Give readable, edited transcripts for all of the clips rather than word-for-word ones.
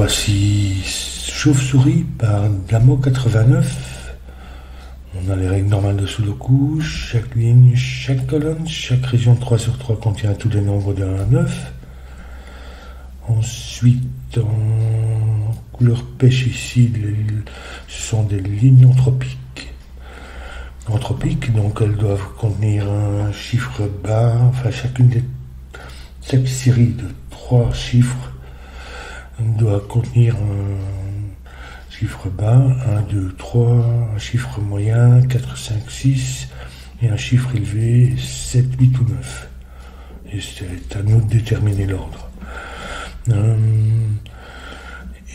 voici Chauve-souris par Damo89. On a les règles normales de Sudoku. Chaque ligne, chaque colonne, chaque région 3/3 contient tous les nombres de 1 à 9. Ensuite, en couleur pêche ici, ce sont des lignes anthropiques. Donc elles doivent contenir un chiffre bas, enfin chaque série de 3 chiffres doit contenir un chiffre bas, 1, 2, 3, un chiffre moyen, 4, 5, 6, et un chiffre élevé, 7, 8 ou 9. Et c'est à nous de déterminer l'ordre.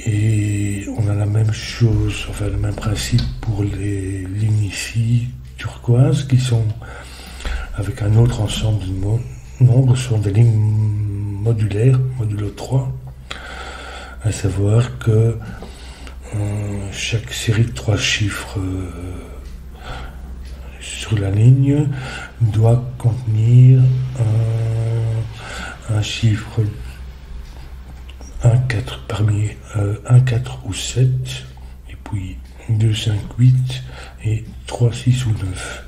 Et on a la même chose, enfin le même principe pour les lignes ici, turquoises, qui sont avec un autre ensemble de nombres, sont des lignes modulaires, modulo 3, à savoir que chaque série de 3 chiffres sur la ligne doit contenir un chiffre 1, 4 parmi 1, 4 ou 7, et puis 2, 5, 8 et 3, 6 ou 9.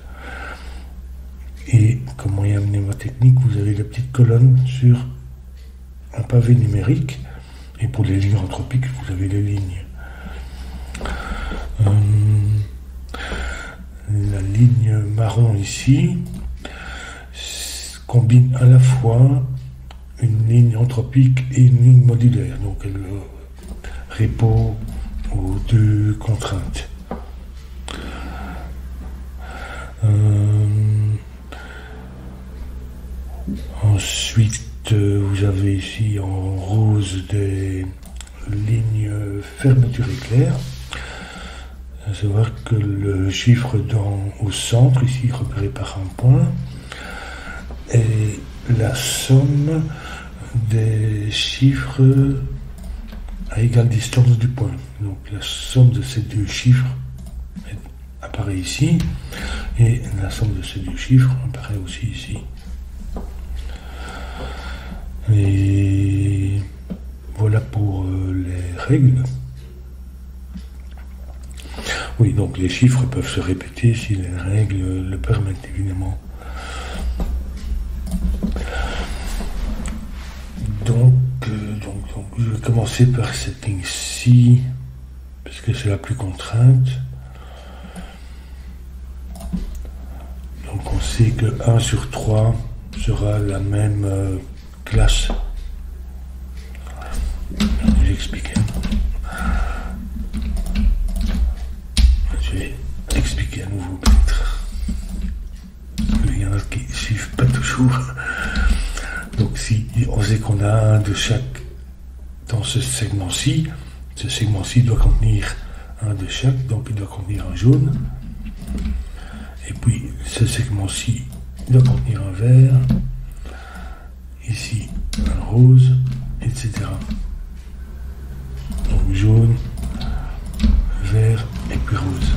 Et comme moyen mnémotechnique, vous avez la petite colonne sur un pavé numérique, et pour les lignes anthropiques, vous avez les lignes. La ligne marron ici combine à la fois une ligne anthropique et une ligne modulaire, donc elle répond aux 2 contraintes. Ensuite, vous avez ici en rose des lignes fermeture éclair, à savoir que le chiffre au centre, ici repéré par un point, est la somme des chiffres à égale distance du point. Donc la somme de ces 2 chiffres apparaît ici, et la somme de ces 2 chiffres apparaît aussi ici. Et voilà pour les règles. Oui, donc les chiffres peuvent se répéter si les règles le permettent, évidemment. Donc, je vais commencer par cette ligne-ci, parce que c'est la plus contrainte. Donc on sait que 1 sur 3 sera la même classe. Je vais expliquer. Je vais expliquer à nouveau peut-être. Il y en a qui ne suivent pas toujours. Donc si on sait qu'on a un de chaque dans ce segment-ci doit contenir un de chaque, donc il doit contenir un jaune. Et puis ce segment-ci doit contenir un vert, ici un rose, etc. Donc jaune, vert et puis rose.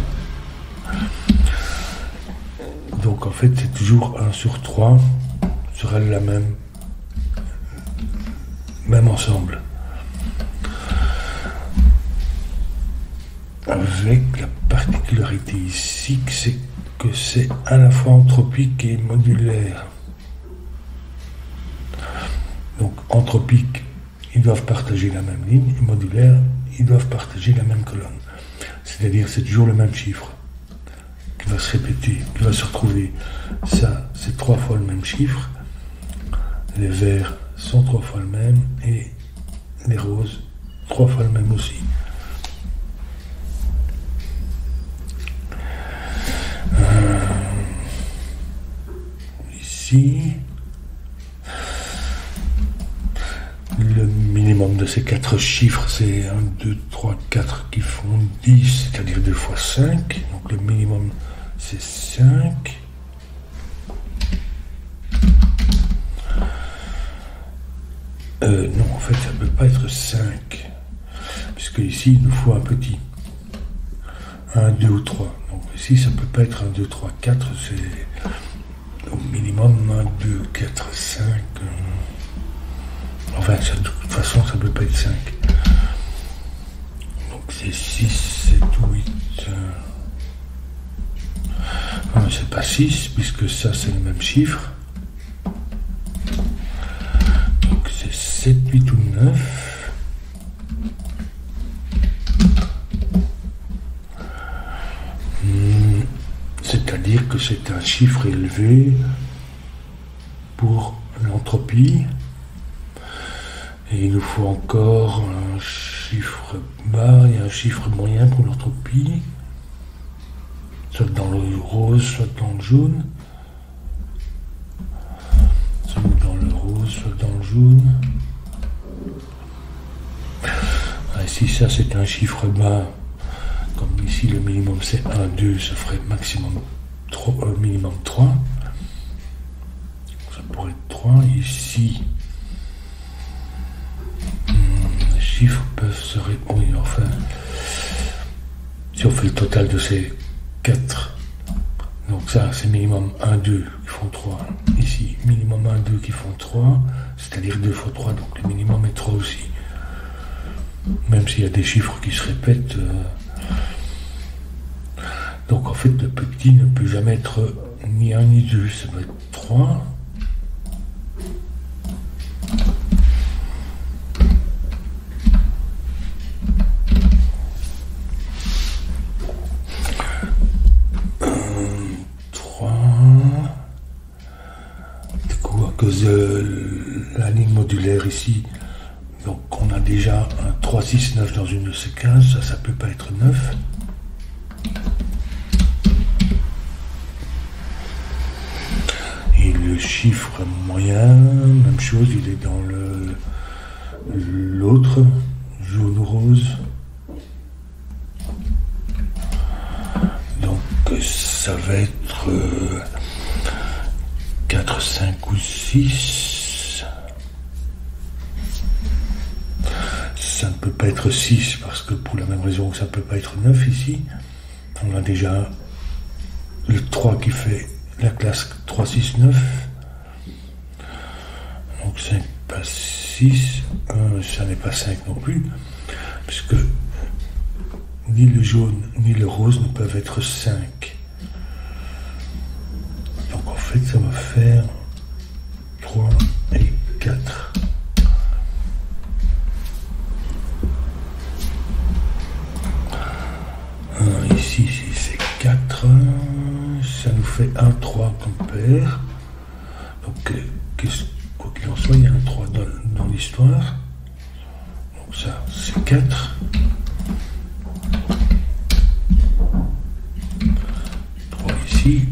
Donc en fait c'est toujours 1 sur 3 sera la même ensemble. Avec la particularité ici que c'est à la fois anthropique et modulaire. Donc anthropique, ils doivent partager la même ligne, et modulaire, ils doivent partager la même colonne. C'est-à-dire c'est toujours le même chiffre qui va se répéter, qui va se retrouver. Ça, c'est 3 fois le même chiffre. Les verts sont 3 fois le même, et les roses 3 fois le même aussi. Ici, le minimum de ces 4 chiffres, c'est 1, 2, 3, 4 qui font 10, c'est-à-dire 2 fois 5. Donc le minimum, c'est 5. Non, en fait, ça ne peut pas être 5. Puisque ici, il nous faut un petit. 1, 2 ou 3. Donc ici, ça ne peut pas être 1, 2, 3, 4. C'est au minimum 1, 2, 4, 5. Enfin, de toute façon, ça ne peut pas être 5. c'est pas 6, puisque ça c'est le même chiffre. Donc c'est 7, 8 ou 9. C'est-à-dire que c'est un chiffre élevé pour l'entropie. Et il nous faut encore un chiffre bas et un chiffre moyen pour l'entropie. Soit dans le rose, soit dans le jaune. Soit dans le rose, soit dans le jaune. Ah, si ça c'est un chiffre bas, comme ici le minimum c'est 1, 2, ça ferait maximum 3, minimum 3. Ça pourrait être 3. Ici, les chiffres peuvent se répondre. Oui, enfin, si on fait le total de ces 4, donc ça c'est minimum 1, 2 qui font 3. Ici, minimum 1, 2 qui font 3, c'est-à-dire 2 fois 3, donc le minimum est 3 aussi. Même s'il y a des chiffres qui se répètent. Donc en fait, le petit ne peut jamais être ni 1 ni 2, ça va être 3. Du coup, à cause de la ligne modulaire ici, donc on a déjà un 3, 6, 9 dans une de ces cases, ça peut pas être 9. Et le chiffre moyen, même chose, il est dans l'autre, jaune ou rose. Donc ça va être 4, 5 ou 6. Ça ne peut pas être 6 parce que pour la même raison que ça ne peut pas être 9 ici. On a déjà le 3 qui fait la classe 3, 6, 9. Donc 5 pas 6. Ça n'est pas 5 non plus. Puisque ni le jaune ni le rose ne peuvent être 5. Donc en fait ça va faire 3 et 4. Ici c'est 4. Ça nous fait un 3 comme paire. Donc quoi qu'il en soit, il y a un 3 dans l'histoire. Donc ça c'est 4. 3 ici.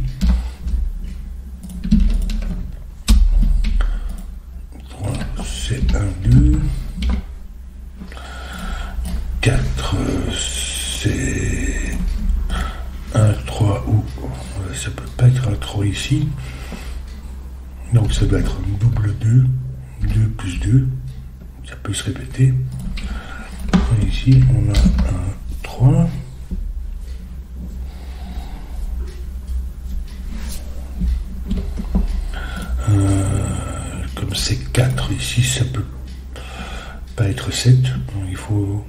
3 c'est 1, 2. 4 c'est 1, 3 ou ça peut pas être un 3 ici. Donc ça doit être un double 2. 2 plus 2. Ça peut se répéter. Et ici on a un 3. Comme c'est 4 ici, ça peut pas être 7. Donc il faut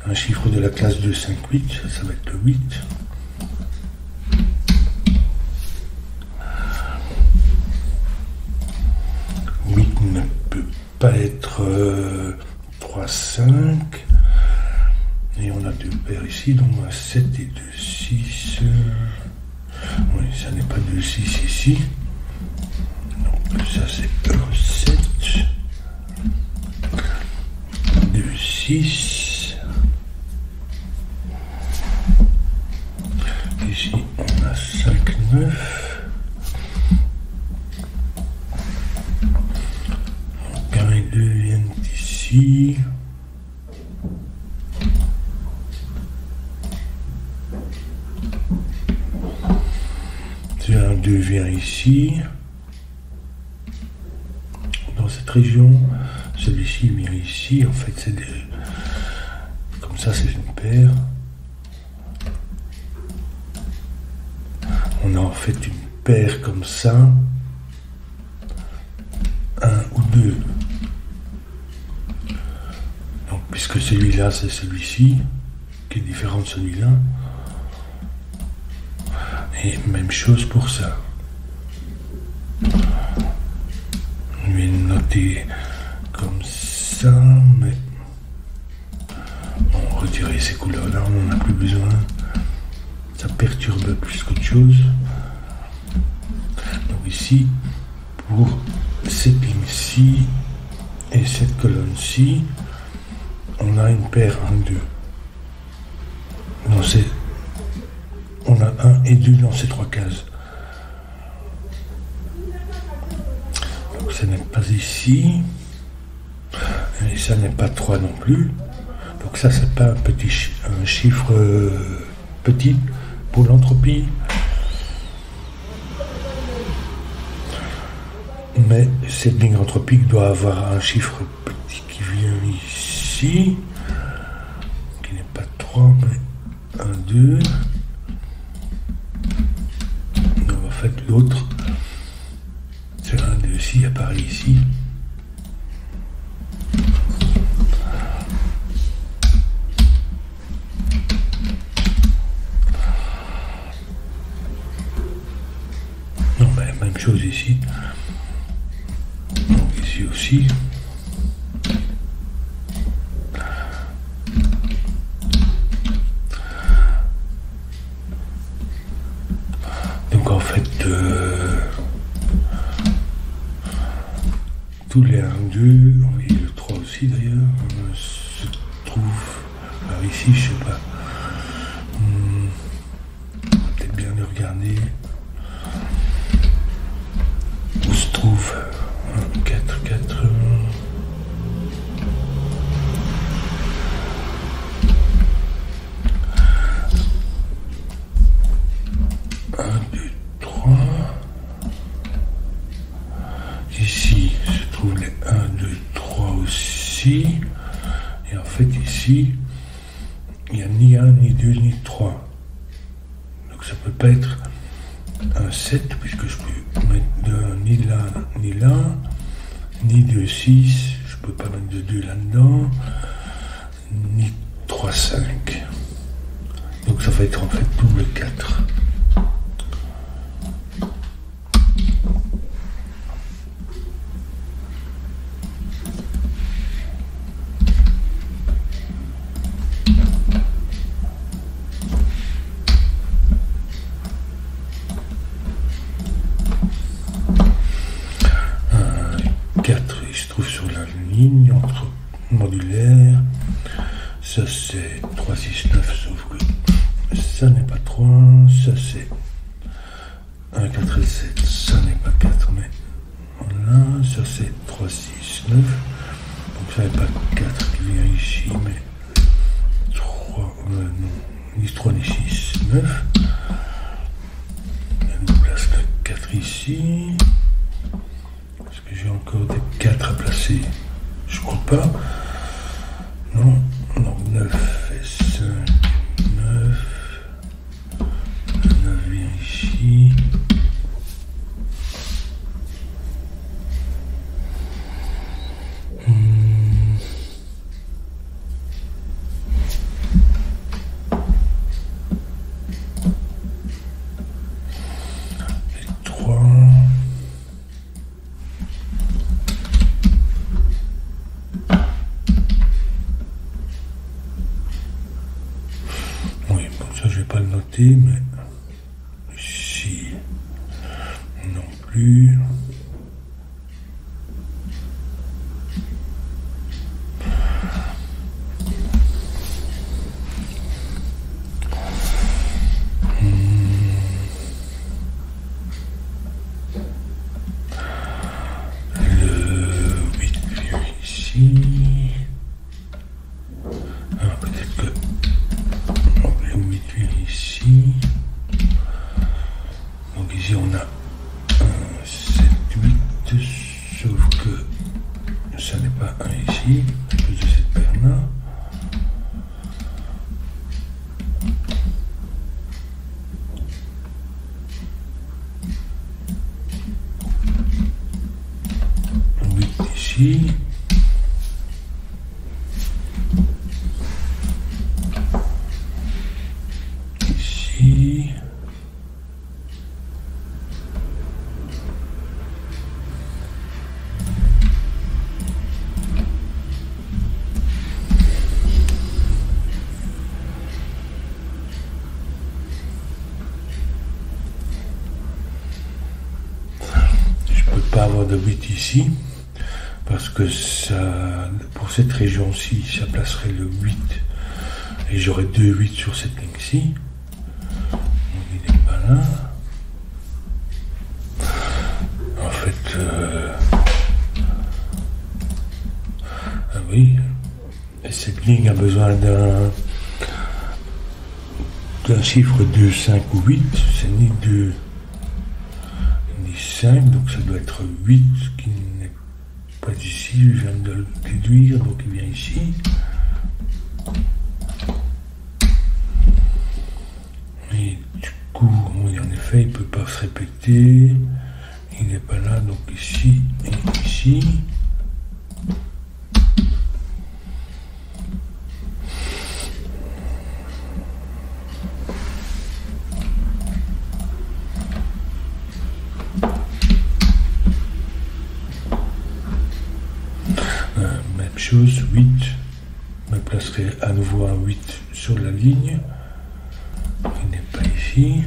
un chiffre de la classe 2, 5, 8. Ça va être le 8. 8 ne peut pas être 3, 5. Et on a deux paires ici, donc on a 7 et 2, 6. Oui, ça n'est pas 2, 6 ici. Donc ça c'est 1, 7. 2, 6. Ici on a 5, 9. 1 et 2 viennent ici. Un 2 vient ici. Dans cette région, celui-ci vient ici. En fait, c'est comme ça, c'est une paire. On a en fait une paire comme ça. 1 ou 2. Donc, puisque celui-là, c'est celui-ci, qui est différent de celui-là. Et même chose pour ça. Je vais noter comme ça, mais on va retirer ces couleurs-là, on n'en a plus besoin. Ça perturbe plus qu'autre chose. Donc ici, pour cette ligne-ci et cette colonne-ci, on a une paire 1, 2. On a 1 et 2 dans ces 3 cases. Donc ça n'est pas ici. Et ça n'est pas 3 non plus. Donc ça, c'est pas un chiffre petit pour l'entropie. Mais cette ligne entropique doit avoir un chiffre petit qui vient ici, qui n'est pas 3, mais 1, 2. Donc en fait, l'autre, c'est 1, 2, 6, apparaît ici. Non, mais même chose ici. Donc ici aussi. Donc en fait, tous les 1, 2, et le 3 aussi d'ailleurs, se trouvent. Alors ici, je sais pas. Peut-être bien le regarder. Où se trouve 4, 4. Ici se trouvent les 1, 2, 3 aussi. Et en fait ici, il n'y a ni 1, ni 2, ni 3. Donc ça peut pas être un 7, puisque je peux mettre ni là, ni là, ni 2, 6. Je peux pas mettre de 2 là-dedans, ni 3, 5. Donc ça va être en fait double 4. Ligne entre modulaire, ça c'est 3, 6, 9, sauf que ça n'est pas 3, ça c'est 1, 4 et 7, ça n'est pas 4, mais voilà, ça c'est 3, 6, 9, donc ça n'est pas 4 qui vient ici, mais 3, non, ni 3, ni 6, 9, on place le 4 ici, est-ce que j'ai encore des 4 à placer? Je crois pas. Non, donc 9 et 5, 9. 9 vient ici. Et 3. Je vais pas le noter, mais ici non plus. Le 8 vient ici. Alors peut-être que ici. Donc ici on a 7, 8, sauf que ça n'est pas 1 ici, à cause de cette paire-là. Ici. Ici. avoir de 8 ici, parce que ça, pour cette région-ci, ça placerait le 8, et j'aurais 2 8 sur cette ligne-ci. Donc il n'est pas là. En fait, ah oui, et cette ligne a besoin d'un chiffre 2, 5 ou 8, c'est ni 2 ni 5, donc ça doit être 8 qui n'est pas ici, je viens de le déduire, donc il vient ici. Et du coup, oui, en effet, il ne peut pas se répéter, il n'est pas là, donc ici et ici. Même chose, 8, me placerai à nouveau un 8 sur la ligne, il n'est pas ici.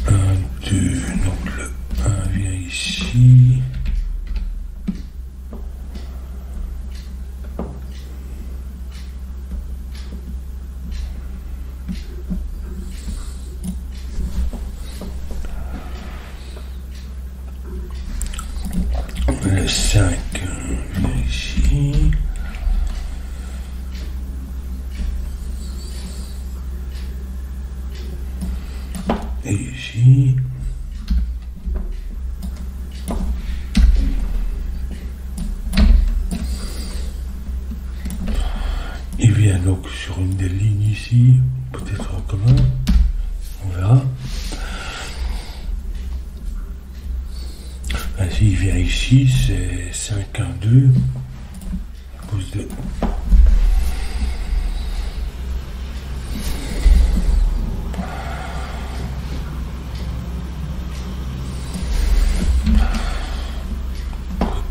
Un, 2, donc le 1 vient ici. Le 5 vient ici. Et ici. Il vient donc sur une des lignes ici, peut-être en commun, on verra. Ainsi, il vient ici, c'est 5, 1, 2, pouce 2.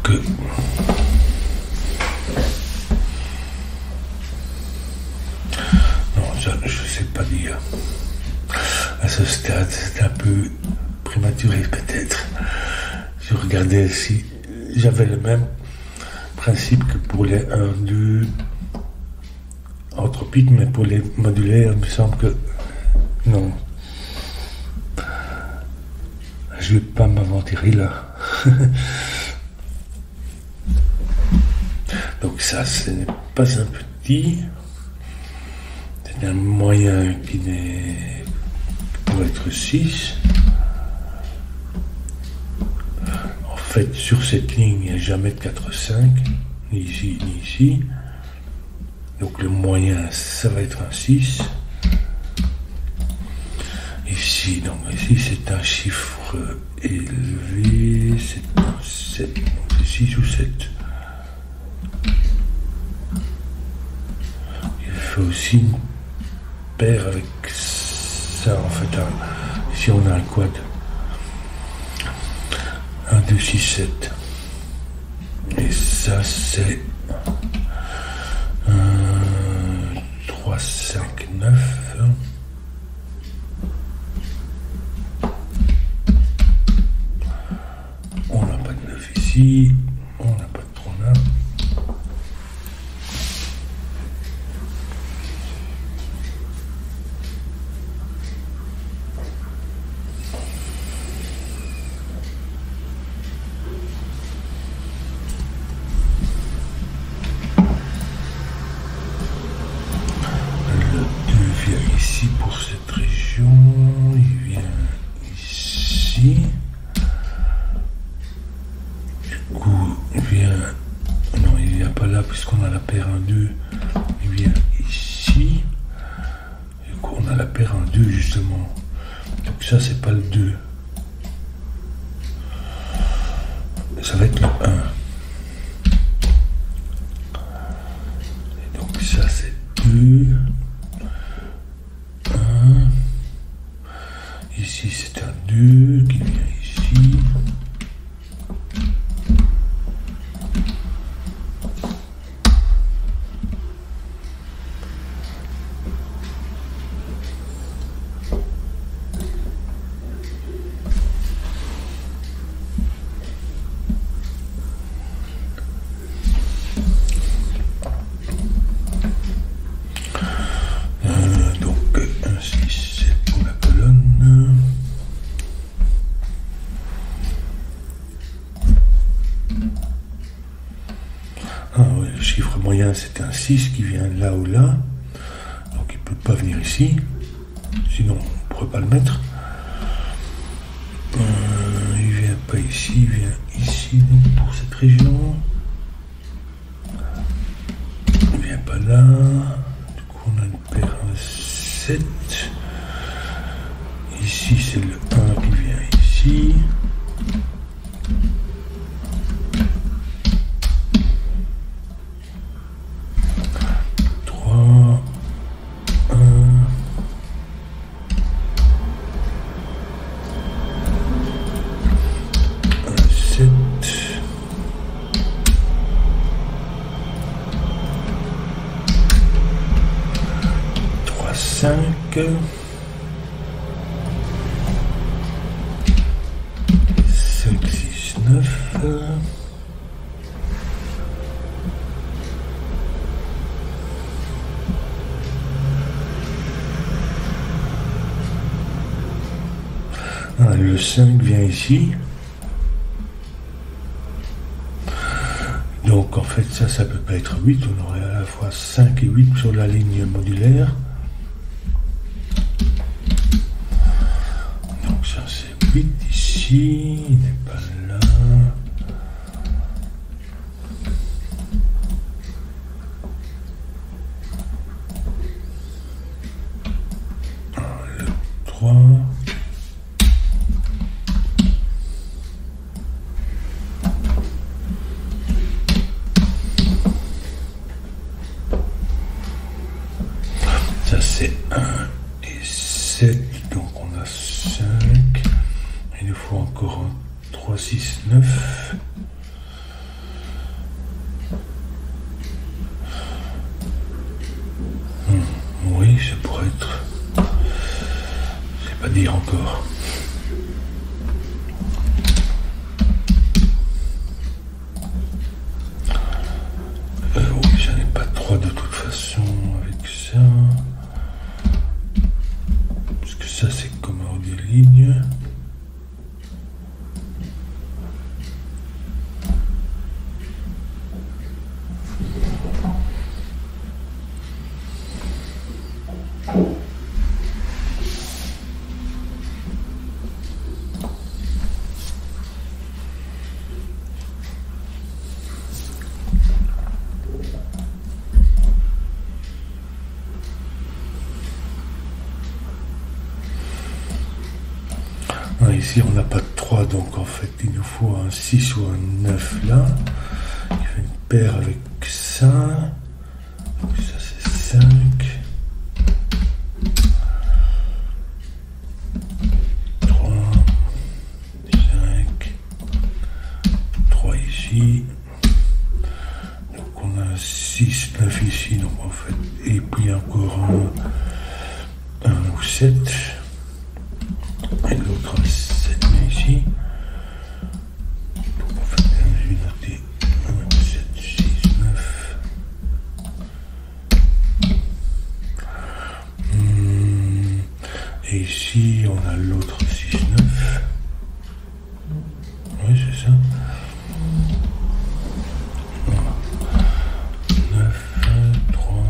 Que non, ça, je ne sais pas dire. À ce stade, c'est un peu prématuré peut-être. Je regardais si j'avais le même principe que pour les 1, 2 anthropiques, mais pour les modulaires, il me semble que non. Je ne vais pas m'aventurer là. Donc ça, ce n'est pas un petit, c'est un moyen qui pour être 6. En fait, sur cette ligne, il n'y a jamais de 4, 5, ni ici, ni ici. Donc le moyen, ça va être un 6. Ici, donc ici, c'est un chiffre élevé, c'est un 7, donc c'est 6 ou 7. Il fait aussi une paire avec ça, en fait, ici on a un quad. 1, 2, 6, 7. Et ça, c'est 3, 5, 9. On n'a pas de 9 ici. On n'a pas de 3 là. Ici pour cette région, il vient ici. Du coup, il vient. Non, il vient pas là puisqu'on a la paire 1, 2. Il vient ici. Du coup, on a la paire 1, 2 justement. Donc ça, c'est pas le 2. Ça va être le 1. Et donc ça, c'est 2. Ici, c'est un 2 qui vient ici. moyen c'est un 6 qui vient là ou là. Donc il ne peut pas venir ici. Sinon on ne pourrait pas le mettre. Il vient pas ici, il vient ici donc, pour cette région. Il vient pas là. Du coup on a une paire 7. Ici c'est le 1 qui vient ici. Le 5 vient ici. Donc en fait ça peut pas être 8, on aurait à la fois 5 et 8 sur la ligne modulaire. Donc ça c'est 8 ici, il n'est pas là. Le 3. Ça c'est 1 et 7, donc on a 5. Il nous faut encore un 3, 6, 9. Oui, ça pourrait être... Je sais pas dire encore. Oui, j'en ai pas 3 de toute façon avec ça. Ça c'est comme ordre de ligne. Ici on n'a pas de 3, donc en fait il nous faut un 6 ou un 9 là. Il fait une paire avec ça. Donc ça c'est 5. 3. 5. 3 ici. Donc on a un 6, 9 ici, donc en fait. Et puis encore un ou 7. Et l'autre 7 ici. Donc en fait, je vais noter 1, 7, 6, 9. Et ici, on a l'autre 6, 9. Oui, c'est ça. 9, 3.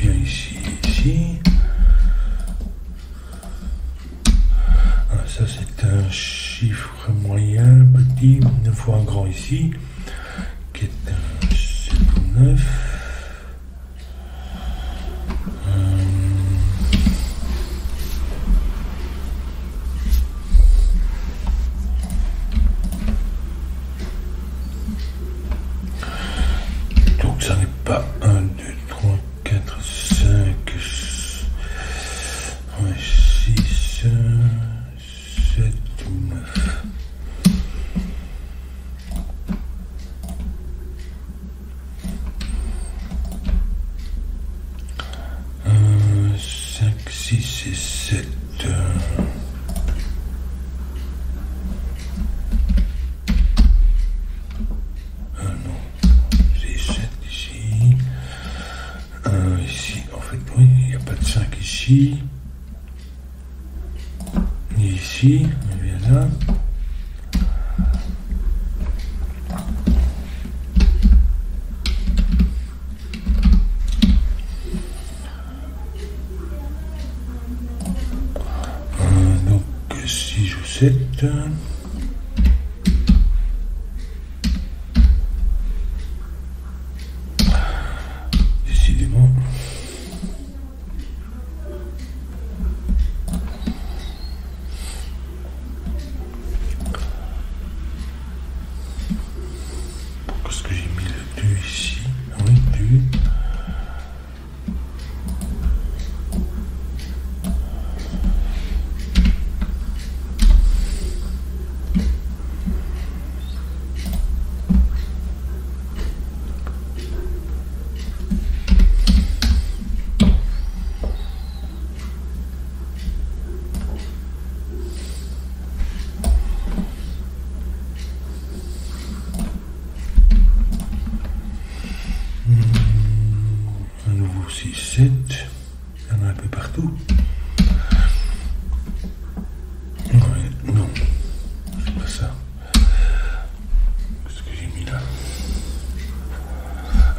viens ici, ici. Ah, ça c'est un chiffre moyen, petit, 9 fois un grand ici, qui est un 7 ou 9. Donc ça n'est pas 1, 2, 3, 4, 5, 6, 7 ou 9. Cinq, 6 et 7. Non, c'est 7 ici. Ici, en fait, oui, il n'y a pas de 5 ici. Ni ici, on vient là. Donc, 6 ou 7. Décidément. Pourquoi est-ce que j'ai mis le 2 ici? Ah oui, 2. Un nouveau 6, 7. Il y en a un peu partout. Ouais, non, c'est pas ça. Qu'est-ce que j'ai mis là?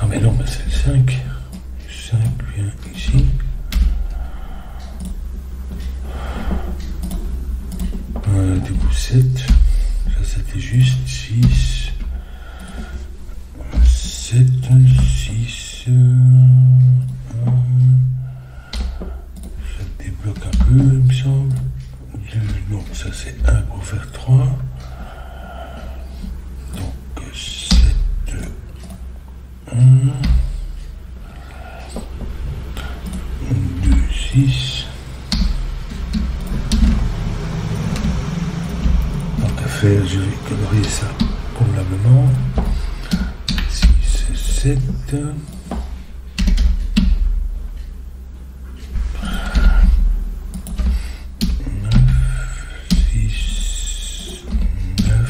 Ah mais non, mais c'est le 5. Le 5 vient ici. Du coup 7. Ça c'était juste 6. 7, 6, ça débloque un peu, il me semble. 2, non, ça c'est 1 pour faire 3. Donc 7, 1, 2, 6. Donc à faire, je vais colorier ça convenablement. 7, 9, 6, 9.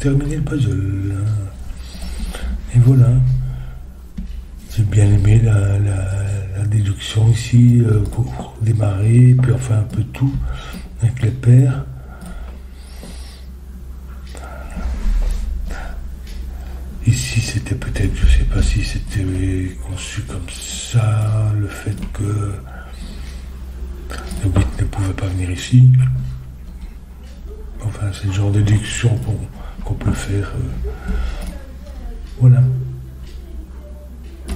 Terminer le puzzle. Et voilà. J'ai bien aimé la déduction ici pour démarrer, puis enfin un peu tout avec les paires. Ici c'était peut-être, je sais pas si c'était conçu comme ça, le fait que le 8 ne pouvait pas venir ici. Enfin, c'est le genre de déduction qu'on peut faire